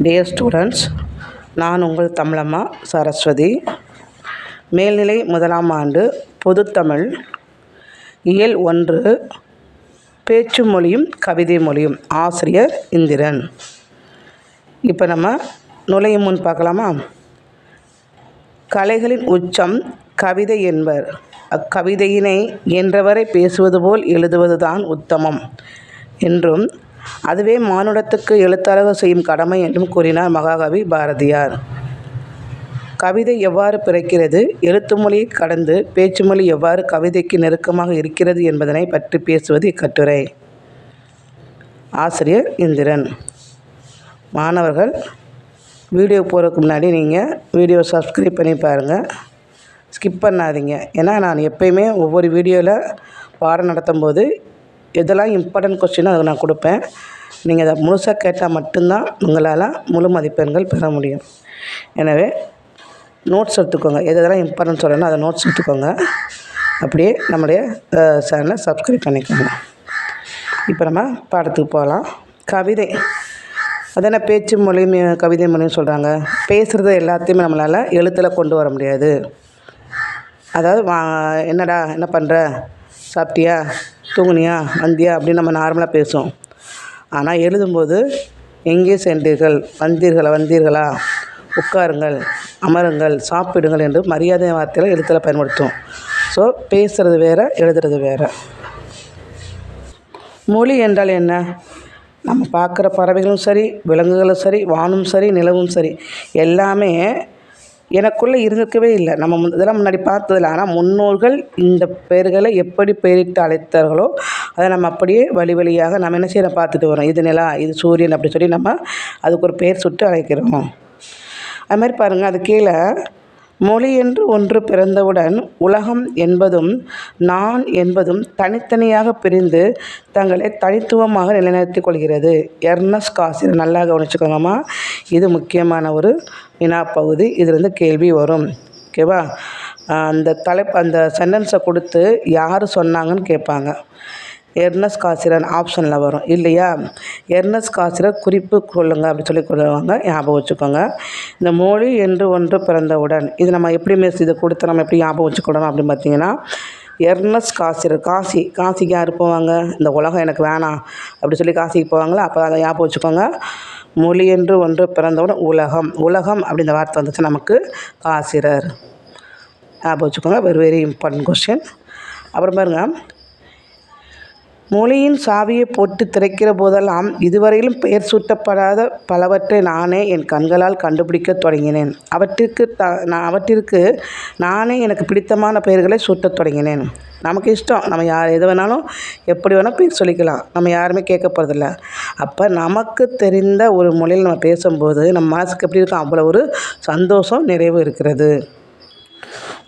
Dear students, நான் உங்கள் தமிழம்மா சரஸ்வதி. மேல்நிலை 1ஆம் ஆண்டு பொதுத்தமிழ் இயல் 1 பேச்சு மொழியும் கவிதை மொழியும். ஆசிரியர் இந்திரன். இப்போ நம்ம நுழையும் முன் பார்க்கலாமா? கலைகளின் உச்சம் கவிதை என்பர். அக்கவிதையினை இயன்றவரை பேசுவது போல் எழுதுவது தான் உத்தமம் என்றும், அதுவே மானுடத்துக்கு எழுத்தாளர்கள் செய்யும் கடமை என்றும் கூறினார் மகாகவி பாரதியார். கவிதை எவ்வாறு பிறக்கிறது, எழுத்து மொழியை கடந்து பேச்சு மொழி எவ்வாறு கவிதைக்கு நெருக்கமாக இருக்கிறது என்பதனை பற்றி பேசுவது இக்கட்டுரை. ஆசிரியர் இந்திரன். மாணவர்கள், வீடியோ போகிறதுக்கு முன்னாடி நீங்கள் வீடியோ சப்ஸ்கிரைப் பண்ணி பாருங்கள், ஸ்கிப் பண்ணாதீங்க. ஏன்னா நான் எப்பயுமே ஒவ்வொரு வீடியோவில் பாடம் நடத்தும் போது எதெல்லாம் இம்பார்ட்டன்ட் கொஸ்டினோ அதை நான் கொடுப்பேன். நீங்கள் அதை முழுசாக கேட்டால் மட்டும்தான் உங்களால் முழு மதிப்பெண்கள் பெற முடியும். எனவே நோட்ஸ் எடுத்துக்கோங்க, எதெல்லாம் இம்பார்ட்டன்ட் சொல்லணும் அதை நோட்ஸ் எடுத்துக்கோங்க. அப்படியே நம்முடைய சேனலை சப்ஸ்கிரைப் பண்ணிக்கோங்க. இப்போ நம்ம பாடத்துக்கு போகலாம். கவிதை அதான பேச்சு மொழியும் கவிதை மொழியும் சொல்கிறாங்க. பேசுகிறது எல்லாத்தையுமே நம்மளால் எழுத்தில் கொண்டு வர முடியாது. அதாவது என்னடா என்ன பண்ணுற, சாப்பிட்டியா, தூங்குனியா, வந்தியா அப்படின்னு நம்ம நார்மலாக பேசுவோம். ஆனால் எழுதும்போது எங்கே சென்றீர்கள், வந்தீர்களா, உட்காருங்கள், அமருங்கள், சாப்பிடுங்கள் என்று மரியாதை வார்த்தைகளை எழுத்தில் பயன்படுத்துவோம். ஸோ பேசுகிறது வேறு, எழுதுறது வேறு. மொழி என்றால் என்ன? நம்ம பார்க்குற பறவைகளும் சரி, விலங்குகளும் சரி, வானும் சரி, நிலவும் சரி, எல்லாமே எனக்குள்ளே இருந்திருக்கவே இல்லை. நம்ம இதெல்லாம் முன்னாடி பார்த்ததில்ல. ஆனால் முன்னோர்கள் இந்த பெயர்களை எப்படி பெயரிட்டு அழைத்தார்களோ அதை நம்ம அப்படியே வழி வழியாக நம்ம என்ன செய்ய பார்த்துட்டு வரோம். இது நிலா, இது சூரியன் அப்படி சொல்லி நம்ம அதுக்கு ஒரு பெயர் சுட்டு அழைக்கிறோம். அது மாதிரி பாருங்கள், அது கீழே மொழி என்று ஒன்று பிறந்தவுடன் உலகம் என்பதும் நான் என்பதும் தனித்தனியாக பிரிந்து தங்களை தனித்துவமாக நிலைநிறுத்திக் கொள்கிறது. எர்னஸ்ட் காசிர். நல்லா கவனிச்சுக்கோங்கம்மா, இது முக்கியமான ஒரு வினாப்பகுதி. இதுலேருந்து கேள்வி வரும். ஓகேவா? அந்த சென்டென்ஸை கொடுத்து யார் சொன்னாங்கன்னு கேட்பாங்க. எர்னஸ்ட் காசிரன் ஆப்ஷனில் வரும் இல்லையா? எர்னஸ்ட் காசிரர் குறிப்பு கொள்ளுங்க அப்படி சொல்லி கொள்ளுவாங்க, ஞாபகம் வச்சுக்கோங்க. இந்த மொழி என்று ஒன்று பிறந்தவுடன் இது நம்ம எப்படி இதை கொடுத்து நம்ம எப்படி ஞாபகம் வச்சுக்கொள்ளணும் அப்படின்னு பார்த்தீங்கன்னா, எர்னஸ்ட் காசிரர். காசிக்கு யார் போவாங்க? இந்த உலகம் எனக்கு வேணாம் அப்படி சொல்லி காசிக்கு போவாங்களா? அப்போ அதை ஞாபகம் வச்சுக்கோங்க. மொழி என்று ஒன்று பிறந்தவுடன் உலகம் அப்படின்ற வார்த்தை வந்துச்சு நமக்கு காசிரர். ஞாபகம் வச்சுக்கோங்க. Very important question. அப்புறம் பாருங்கள், மொழியின் சாவியை போட்டு திறக்கிற போதெல்லாம் இதுவரையிலும் பெயர் சூட்டப்படாத பலவற்றை நானே என் கண்களால் கண்டுபிடிக்க தொடங்கினேன். அவற்றிற்கு நானே எனக்கு பிடித்தமான பெயர்களை சூட்டத் தொடங்கினேன். நமக்கு இஷ்டம், நம்ம எது வேணாலும் எப்படி வேணால் பேர் சொல்லிக்கலாம், நம்ம யாருமே கேட்க போகிறதில்ல. அப்போ நமக்கு தெரிந்த ஒரு மொழியில் நம்ம பேசும்போது நம்ம மனசுக்கு எப்படி இருக்கும்? அவ்வளோ ஒரு சந்தோஷம், நிறைவு இருக்கிறது.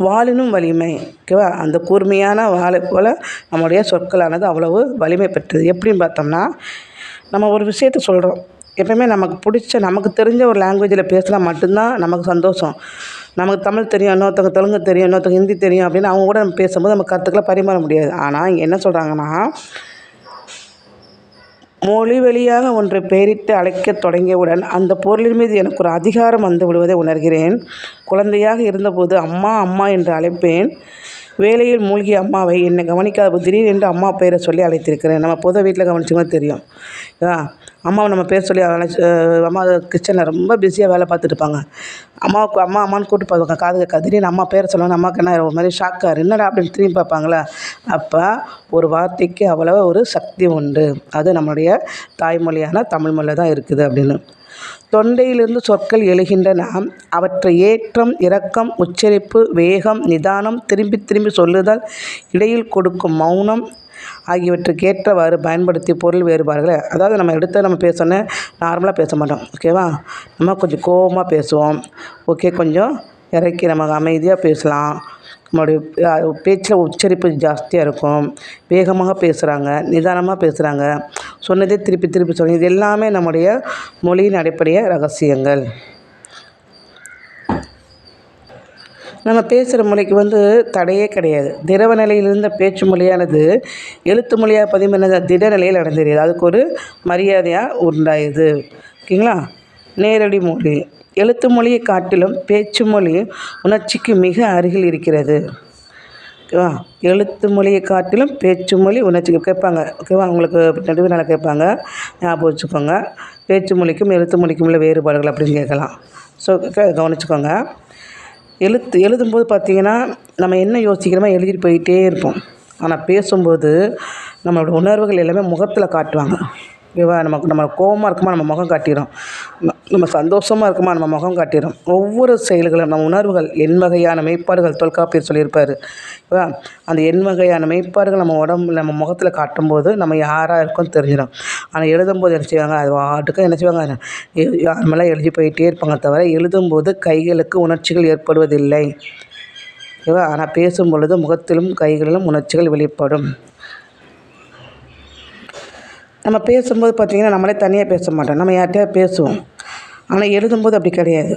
வாளினும் வலிமை. ஓகேவா? அந்த கூர்மையான வாளை போல் நம்முடைய சொற்களானது அவ்வளவு வலிமை பெற்றது. எப்படின்னு பார்த்தோம்னா, நம்ம ஒரு விஷயத்த சொல்கிறோம், எப்பவுமே நமக்கு பிடிச்ச நமக்கு தெரிஞ்ச ஒரு லாங்குவேஜில் பேசினா மட்டும்தான் நமக்கு சந்தோஷம். நமக்கு தமிழ் தெரியும், இன்னொருத்தவங்க தெலுங்கு தெரியும், இன்னொருத்தவங்க ஹிந்தி தெரியும் அப்படின்னு அவங்க கூட நம்ம பேசும்போது நம்ம கருத்துக்களை பரிமாற முடியாது. ஆனால் இங்கே என்ன சொல்கிறாங்கன்னா, மொழி வழியாக ஒன்றை பெயரிட்டு அழைக்கத் தொடங்கியவுடன் அந்த பொருளின் மீது எனக்கு ஒரு அதிகாரம் வந்து விடுவதை உணர்கிறேன். குழந்தையாக இருந்தபோது அம்மா அம்மா என்று அழைப்பேன். வேலையில் மூழ்கிய அம்மாவை என்னை கவனிக்காத திடீரென்று அம்மா பெயரை சொல்லி அழைத்திருக்கிறேன். நம்ம பொதுவாக வீட்டில் கவனிச்சிங்கன்னா தெரியும். அம்மாவை நம்ம பேர் சொல்லி அம்மா கிச்சனில் ரொம்ப பிஸியாக வேலை பார்த்துட்டு இருப்பாங்க. அம்மாவுக்கு அம்மான்னு கூப்பிட்டு பார்ப்பாங்க, காது கேட்காது. திடீர்னு அம்மா பேரை சொல்லணும், அம்மாவுக்கு என்ன ஒரு மாதிரி ஷாக்காரு, என்னடா அப்படின்னு திரும்பி பார்ப்பாங்களே. அப்போ ஒரு வார்த்தைக்கு அவ்வளோ ஒரு சக்தி உண்டு. அது நம்மளுடைய தாய்மொழியான தமிழ்மொழியில் தான் இருக்குது அப்படின்னு. தொண்டையிலிருந்து சொற்கள் எழுகின்றன. அவற்றை ஏற்றம், இரக்கம், உச்சரிப்பு, வேகம், நிதானம், திரும்பி திரும்பி சொல்லுதல், இடையில் கொடுக்கும் மௌனம் ஆகியவற்றுக்கு ஏற்றவாறு பயன்படுத்தி பொருள் வேறுபாடுகளை, அதாவது நம்ம நம்ம பேசணுன்னு நார்மலாக பேச மாட்டோம். ஓகேவா? நம்ம கொஞ்சம் கோபமாக பேசுவோம். ஓகே, கொஞ்சம் இறக்கி நம்ம அமைதியாக பேசலாம். நம்மளுடைய பேச்சில் உச்சரிப்பு ஜாஸ்தியாக இருக்கும். வேகமாக பேசுகிறாங்க, நிதானமாக பேசுகிறாங்க, சொன்னதே திருப்பி திருப்பி சொல்லுங்கள். இது எல்லாமே நம்முடைய மொழியின் அடிப்படைய ரகசியங்கள். நம்ம பேசுகிற மொழிக்கு தடையே கிடையாது. திரவ நிலையில் இருந்த பேச்சு மொழியானது எழுத்து மொழியாக பதிவு திட நிலையில் அடைஞ்சிருது. அதுக்கு ஒரு மரியாதையாக உண்டாயுது. ஓகேங்களா? நேரடி மொழி. எழுத்து மொழியை காட்டிலும் பேச்சு மொழி உணர்ச்சிக்கு மிக அருகில் இருக்கிறது. ஓகேவா? எழுத்து மொழியை காட்டிலும் பேச்சு மொழி உணர்ச்சிக்கு கேட்பாங்க. ஓகேவா? உங்களுக்கு நடுவினால் கேட்பாங்க, ஞாபகம் வச்சுக்கோங்க. பேச்சு மொழிக்கும் எழுத்து மொழிக்கும் உள்ள வேறுபாடுகள் அப்படின்னு கேட்கலாம். ஸோ கவனிச்சுக்கோங்க. எழுதும்போது பார்த்திங்கன்னா நம்ம என்ன யோசிக்கிறோமோ எழுதிட்டு போயிட்டே இருப்போம். ஆனால் பேசும்போது நம்மளோட உணர்வுகள் எல்லாமே முகத்தில் காட்டுவாங்க. ஓகேவா? நம்ம கோவமாக இருக்குமா நம்ம முகம் காட்டிடும், நம்ம சந்தோஷமாக இருக்குமா நம்ம முகம் காட்டிடும். ஒவ்வொரு செயல்களும் நம்ம உணர்வுகள் வகையான மெய்ப்பாடுகள் தொல்காப்பியர் சொல்லியிருப்பார். ஓகேவா? அந்த வகையான மெய்ப்பாடுகள் நம்ம உடம்புல நம்ம முகத்தில் காட்டும்போது நம்ம யாராக இருக்கோன்னு தெரிஞ்சிடும். ஆனால் எழுதும்போது என்ன செய்வாங்க, அது வாட்டுக்கும் என்ன செய்வாங்க, யாருமெல்லாம் எழுதி போயிட்டே இருப்பாங்க தவிர எழுதும்போது கைகளுக்கு உணர்ச்சிகள் ஏற்படுவதில்லை. ஓகேவா? ஆனால் பேசும் பொழுது முகத்திலும் கைகளிலும் உணர்ச்சிகள் வெளிப்படும். நம்ம பேசும்போது பார்த்திங்கன்னா நம்மளே தனியாக பேச மாட்டோம், நம்ம யார்கிட்டயா பேசுவோம். ஆனால் எழுதும்போது அப்படி கிடையாது.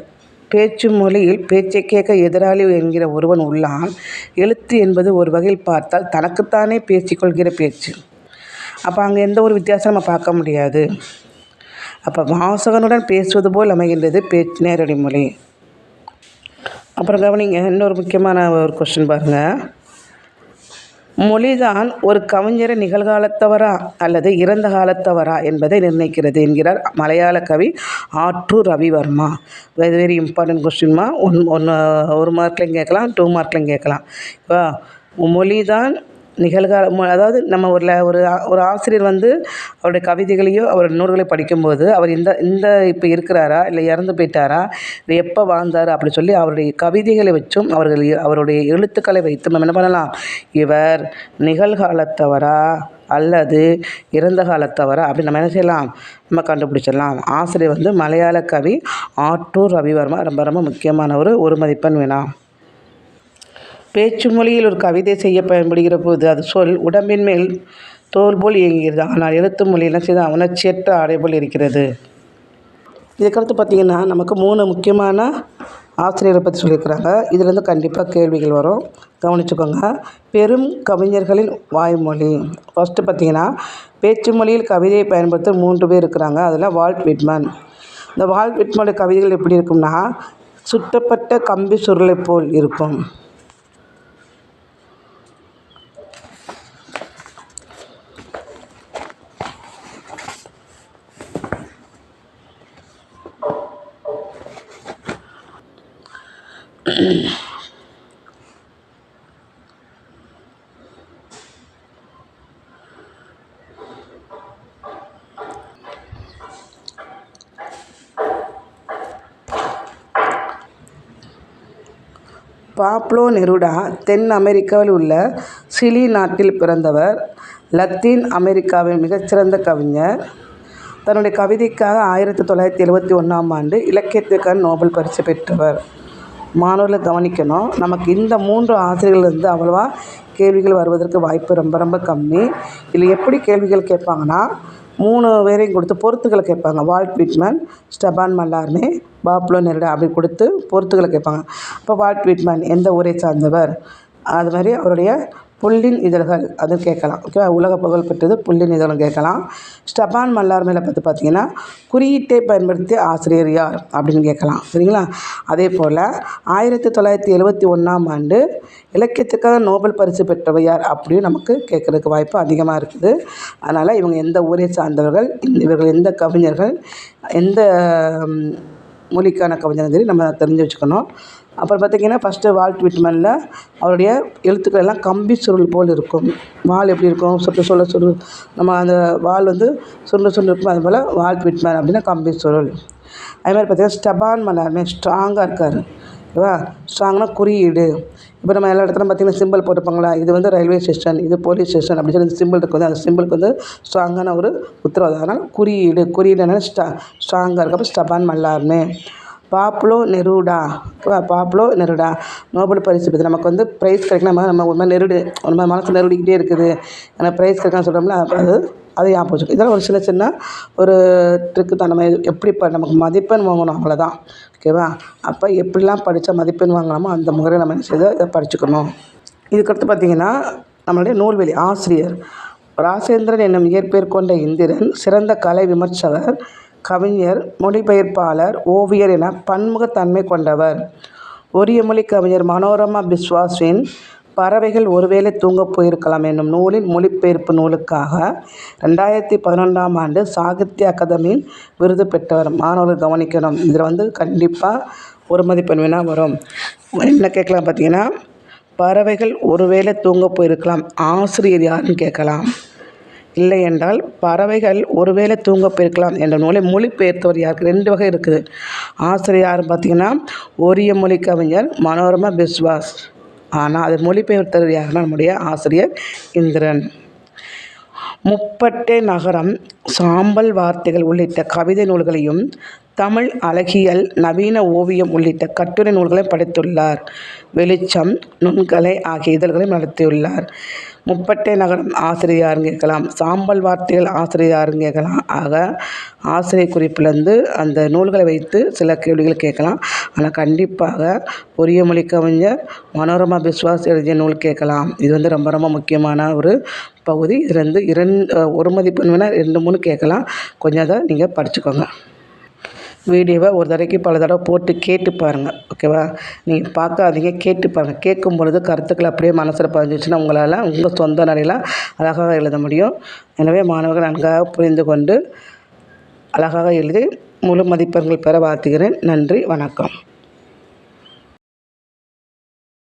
பேச்சு மொழியில் பேச்சை கேட்க எதிராளி என்கிற ஒருவன் உள்ளான். எழுத்து என்பது ஒரு வகையில் பார்த்தால் தனக்குத்தானே பேசிக்கொள்கிற பேச்சு. அப்போ அங்கே எந்த ஒரு வித்தியாசம் நம்ம பார்க்க முடியாது. அப்போ வாசகனுடன் பேசுவது போல் அமைகின்றது பேச்சு நேரடி மொழி. அப்புறம் கவனிங்க, இன்னொரு முக்கியமான ஒரு கொஸ்டின் பாருங்கள். மொழிதான் ஒரு கவிஞரை நிகழ்காலத்தவரா அல்லது இறந்த காலத்தவரா என்பதை நிர்ணயிக்கிறது என்கிறார் மலையாள கவி ஆற்றூர் ரவிவர்மா. வெரி இம்பார்ட்டன்ட் கொஸ்டின்மா. ஒரு மார்க்லையும் கேட்கலாம், 2 மார்க்லையும் கேட்கலாம். இப்போ மொழிதான் அதாவது நம்ம ஒரு ஆசிரியர் அவருடைய கவிதைகளையோ அவருடைய நூல்களை படிக்கும்போது அவர் இந்த இப்போ இருக்கிறாரா இல்லை இறந்து போயிட்டாரா, இல்லை எப்போ வாழ்ந்தார் அப்படி சொல்லி அவருடைய கவிதைகளை வச்சும் அவருடைய எழுத்துக்களை வைத்தும் நம்ம என்ன பண்ணலாம், இவர் நிகழ்காலத்தவரா அல்லது இறந்த காலத்தவரா அப்படின்னு நம்ம என்ன செய்யலாம், நம்ம கண்டுபிடிச்சிடலாம். ஆசிரியர் மலையாள கவி ஆற்றூர் ரவிவர்மா. ரொம்ப ரொம்ப முக்கியமான ஒரு மதிப்பெண் வினா. பேச்சு மொழியில் ஒரு கவிதை செய்ய பயன்படுகிற போது அது சொல் உடம்பின் மேல் தோல் போல் இயங்குகிறது. ஆனால் எழுத்து மொழியெல்லாம் செய்த உணர்ச்சியற்ற ஆடை போல் இருக்கிறது. இதுக்கடுத்து பார்த்திங்கன்னா நமக்கு 3 முக்கியமான ஆசிரியரை பற்றி சொல்லியிருக்கிறாங்க. இதுலேருந்து கண்டிப்பாக கேள்விகள் வரும், கவனிச்சுக்கோங்க. பெரும் கவிஞர்களின் வாய்மொழி. ஃபஸ்ட்டு பார்த்திங்கன்னா பேச்சு மொழியில் கவிதையை பயன்படுத்த 3 பேர் இருக்கிறாங்க. அதில் வால்ட் விட்மன். இந்த வால்ட் விட்மனுடைய கவிதைகள் எப்படி இருக்கும்னா சுட்டப்பட்ட கம்பி சுருளை போல் இருக்கும். பாப்லோ நெருடா தென் அமெரிக்காவில் உள்ள சிலி நாட்டில் பிறந்தவர். லத்தீன் அமெரிக்காவின் மிகச்சிறந்த கவிஞர். தன்னுடைய கவிதைக்காக 1971ஆம் ஆண்டு இலக்கியத்துக்கான நோபல் பரிசு பெற்றவர். மாணவர்களை கவனிக்கணும், நமக்கு இந்த 3 ஆசிரியர்கள்லேருந்து அவ்வளவா கேள்விகள் வருவதற்கு வாய்ப்பு ரொம்ப ரொம்ப கம்மி. இதில் எப்படி கேள்விகள் கேட்பாங்கன்னா 3 பேரையும் கொடுத்து பொறுத்துக்களை கேட்பாங்க. Walt Whitman, Stephane Mallarme, Pablo Neruda அப்படி கொடுத்து பொறுத்துக்களை கேட்பாங்க. அப்போ வால்ட் விட்மன் எந்த ஊரை சார்ந்தவர், அது மாதிரி அவருடைய புல்லின் இதழ்கள் அது கேட்கலாம். ஓகே, உலக புகழ் பெற்றது புல்லின் இதழும் கேட்கலாம். ஸ்டெபான் மல்லார்மேல பார்த்திங்கன்னா குறியீட்டை பயன்படுத்திய ஆசிரியர் யார் அப்படின்னு கேட்கலாம். சரிங்களா? அதே போல் 1971ஆம் ஆண்டு இலக்கியத்துக்காக நோபல் பரிசு பெற்றவர் யார் அப்படின்னு நமக்கு கேட்குறதுக்கு வாய்ப்பு அதிகமாக இருக்குது. அதனால் இவங்க எந்த ஊரை சார்ந்தவர்கள், இவர்கள் எந்த கவிஞர்கள், எந்த மொழிக்கான கவிஞர்கள் சரி நம்ம தெரிஞ்சு வச்சுக்கணும். அப்புறம் பார்த்திங்கன்னா ஃபஸ்ட்டு வால்ட் விட்மனில் அவருடைய எழுத்துக்கள் எல்லாம் கம்பி சுருள் போல் இருக்கும். வால் எப்படி இருக்கும், சுருள் நம்ம அந்த வால் சுருள் இருக்கும். அது போல் வால்ட் விட்மன் அப்படின்னா கம்பி சுருள். அது மாதிரி பார்த்திங்கன்னா ஸ்டெபான் மல்லார்மே ஸ்ட்ராங்காக இருக்கார். ஓகேவா? ஸ்ட்ராங்னா குறியீடு. இப்போ நம்ம எல்லா இடத்துலையும் பார்த்திங்கன்னா சிம்பிள் போட்டுப்பாங்களா, இது ரயில்வே ஸ்டேஷன், இது போலீஸ் ஸ்டேஷன் அப்படின்னு சொல்லி சிம்பிள் இருக்குது. அந்த சிம்பிளுக்கு ஸ்ட்ராங்கான ஒரு உத்தரவாதம். அதனால் குறியீடு என்னென்னா ஸ்ட்ராங்காக இருக்குது. அப்போ Stephane Mallarme. Pablo Neruda. Pablo Neruda Nobel பரிசு பெற்று நமக்கு ப்ரைஸ் கிடைக்கணும். நம்ம ஒரு மாதிரி ஒரு மனசு நெருடிக்கிட்டே இருக்குது, எனக்கு ப்ரைஸ் கிடைக்கணும்னு சொல்கிறோம்ல, அது ஞாபகம் வச்சுக்கணும். இதெல்லாம் ஒரு சின்ன ஒரு ட்ரிக்கு தான். நம்ம எப்படி நமக்கு மதிப்பெண் வாங்கணும், அவ்வளோதான். ஓகேவா? அப்போ எப்படிலாம் படித்தா மதிப்பெண் வாங்கலாமோ அந்த முறையை நம்ம என்ன செய்து இதை படிச்சுக்கணும். இதுக்கடுத்து பார்த்திங்கன்னா நம்மளுடைய நூல்வெளி ஆசிரியர் ராசேந்திரன் என்னும் இயற்பெயர் கொண்ட இந்திரன் சிறந்த கலை விமர்சகர், கவிஞர், மொழிபெயர்ப்பாளர், ஓவியர் என பன்முகத்தன்மை கொண்டவர். ஒரிய மொழி கவிஞர் மனோரமா பிஸ்வாஸின் பறவைகள் ஒருவேளை தூங்கப் போயிருக்கலாம் என்னும் நூலின் மொழிபெயர்ப்பு நூலுக்காக 2011ஆம் ஆண்டு சாகித்ய அகாதமியின் விருது பெற்றவர். மாணவர்கள் கவனிக்கணும். இதில் கண்டிப்பாக ஒரு மதிப்பெண் வினா வரும். என்ன கேட்கலாம் பார்த்தீங்கன்னா, பறவைகள் ஒருவேளை தூங்கப் போயிருக்கலாம், ஆசிரியர் யாருன்னு கேட்கலாம். இல்லை என்றால் பறவைகள் ஒருவேளை தூங்கப் போயிருக்கலாம் என்ற நூலை மொழிபெயர்த்தவர் யாருக்கு? 2 வகை இருக்குது. ஆசிரியர் யாருன்னு பார்த்தீங்கன்னா, ஒரிய மொழி கவிஞர் மனோரமா பிஸ்வாஸ். ஆனால் அது மொழிபெயர்த்தவர் யாருன்னா நம்முடைய ஆசிரியர் இந்திரன். முப்பட்டை நகரம், சாம்பல் வார்த்தைகள் உள்ளிட்ட கவிதை நூல்களையும், தமிழ் அழகியல், நவீன ஓவியம் உள்ளிட்ட கட்டுரை நூல்களையும் படைத்துள்ளார். வெளிச்சம், நுண்கலை ஆகிய இதழ்களையும் நடத்தியுள்ளார். முப்பட்டை நகரம் ஆசிரியர் யாருன்னு கேட்கலாம். சாம்பல் வார்த்தைகள் ஆசிரியர் யாருன்னு கேட்கலாம். ஆக ஆசிரியர் குறிப்பிலேருந்து அந்த நூல்களை வைத்து சில கேள்விகள் கேட்கலாம். ஆனால் கண்டிப்பாக ஒரிய மொழி கவிஞர் மனோரமா பிஸ்வாஸ் எழுதிய நூல் கேட்கலாம். இது ரொம்ப ரொம்ப முக்கியமான ஒரு பகுதி. இதுலேருந்து ஒரு மதிப்பெண் வேணால் 2, 3 கேட்கலாம். கொஞ்சம் அதை நீங்கள் படிச்சுக்கோங்க. வீடியோவை ஒரு தடவைக்கு பல தடவை போட்டு கேட்டு பாருங்கள். ஓகேவா? நீங்கள் பார்க்காதீங்க, கேட்டு பாருங்கள். கேட்கும் பொழுது கருத்துக்கள் அப்படியே மனசில் பதிஞ்சிச்சுன்னா உங்களால் உங்கள் சொந்த நிலையில் அழகாக எழுத முடியும். எனவே மாணவர்கள் நன்றாக புரிந்து கொண்டு அழகாக எழுதி முழு மதிப்பெண்கள் பெற வாழ்த்துகிறேன். நன்றி, வணக்கம்.